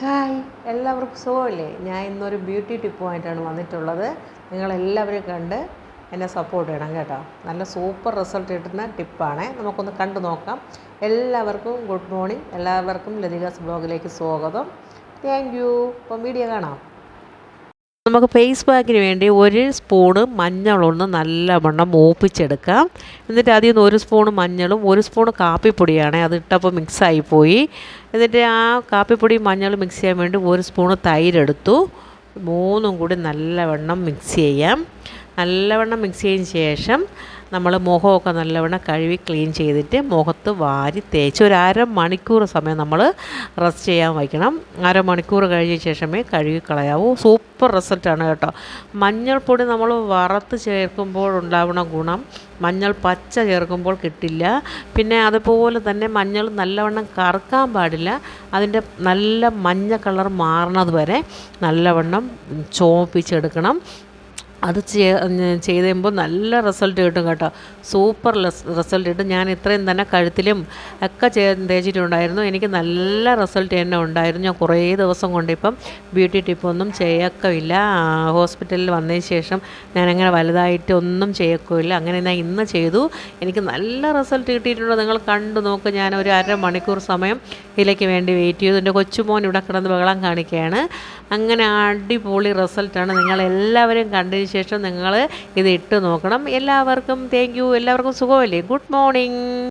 Hi, എല്ലാവർക്കും സുഖമല്ലേ? ഞാൻ ഇന്നൊരു ബ്യൂട്ടി ടിപ്പുമായിട്ടാണ് വന്നിട്ടുള്ളത്. നിങ്ങളെല്ലാവരും കണ്ട് എന്നെ സപ്പോർട്ട് ചെയ്യണം കേട്ടോ. നല്ല സൂപ്പർ റിസൾട്ട് കിട്ടുന്ന ടിപ്പാണ്. നമുക്കൊന്ന് കണ്ടു നോക്കാം. എല്ലാവർക്കും ഗുഡ് മോർണിംഗ്. എല്ലാവർക്കും ലതികാസ് ബ്ലോഗിലേക്ക് സ്വാഗതം. Thank you. ഇപ്പം വീഡിയോ കാണാം. നമുക്ക് ഫേസ് പാക്കിന് വേണ്ടി 1 സ്പൂണ് മഞ്ഞളൊന്ന് നല്ലവണ്ണം മൂപ്പിച്ചെടുക്കാം. എന്നിട്ട് അതിൽ നിന്ന് 1 സ്പൂണ് മഞ്ഞളും 1 സ്പൂണ് കാപ്പിപ്പൊടിയാണ് അത് ഇട്ടപ്പോൾ മിക്സായിപ്പോയി. എന്നിട്ട് ആ കാപ്പിപ്പൊടിയും മഞ്ഞളും മിക്സ് ചെയ്യാൻ വേണ്ടി 1 സ്പൂണ് തൈരെടുത്തു. 3ഉം കൂടി നല്ലവണ്ണം മിക്സ് ചെയ്യാം. നല്ലവണ്ണം മിക്സ് ചെയ്തതിന് ശേഷം നമ്മൾ മുഖമൊക്കെ നല്ലവണ്ണം കഴുകി ക്ലീൻ ചെയ്തിട്ട് മുഖത്ത് വാരി തേച്ച് ഒരു അരമണിക്കൂർ സമയം നമ്മൾ റെസ്റ്റ് ചെയ്യാൻ വയ്ക്കണം. അരമണിക്കൂർ കഴിഞ്ഞ ശേഷമേ കഴുകി കളയാവൂ. സൂപ്പർ റിസൾട്ടാണ് കേട്ടോ. മഞ്ഞൾപ്പൊടി നമ്മൾ വറുത്ത് ചേർക്കുമ്പോൾ ഉണ്ടാവുന്ന ഗുണം മഞ്ഞൾ പച്ച ചേർക്കുമ്പോൾ കിട്ടില്ല. പിന്നെ അതുപോലെ തന്നെ മഞ്ഞൾ നല്ലവണ്ണം കറുക്കാൻ പാടില്ല. അതിൻ്റെ നല്ല മഞ്ഞ കളർ മാറുന്നത് വരെ നല്ലവണ്ണം ചോപ്പിച്ചെടുക്കണം. അത് ചെയ്ത് കഴിയുമ്പോൾ നല്ല റിസൾട്ട് കിട്ടും കേട്ടോ. സൂപ്പർ റിസൾട്ട് കിട്ടും. ഞാൻ ഇത്രയും തന്നെ കഴുത്തിലും ഒക്കെ തേച്ചിട്ടുണ്ടായിരുന്നു. എനിക്ക് നല്ല റിസൾട്ട് തന്നെ ഉണ്ടായിരുന്നു. ഞാൻ കുറേ ദിവസം കൊണ്ട് ഇപ്പം ബ്യൂട്ടി ടിപ്പൊന്നും ചെയ്യക്കമില്ല. ഹോസ്പിറ്റലിൽ വന്നതിന് ശേഷം ഞാനങ്ങനെ വലുതായിട്ട് ഒന്നും ചെയ്യക്കില്ല. അങ്ങനെ ഞാൻ ഇന്ന് ചെയ്തു. എനിക്ക് നല്ല റിസൾട്ട് കിട്ടിയിട്ടുണ്ട്. നിങ്ങൾ കണ്ടു നോക്ക്. ഞാൻ ഒരു അരമണിക്കൂർ സമയം ഇതിലേക്ക് വേണ്ടി വെയിറ്റ് ചെയ്തു. എൻ്റെ കൊച്ചുമോൻ ഇവിടെ കിടന്ന് ബഹളം കാണിക്കുകയാണ്. അങ്ങനെ അടിപൊളി റിസൾട്ടാണ്. നിങ്ങളെല്ലാവരും കണ്ടതിന് ശേഷം നിങ്ങൾ ഇത് ഇട്ട് നോക്കണം. എല്ലാവർക്കും താങ്ക് യു. എല്ലാവർക്കും സുഖമല്ലേ? Good morning.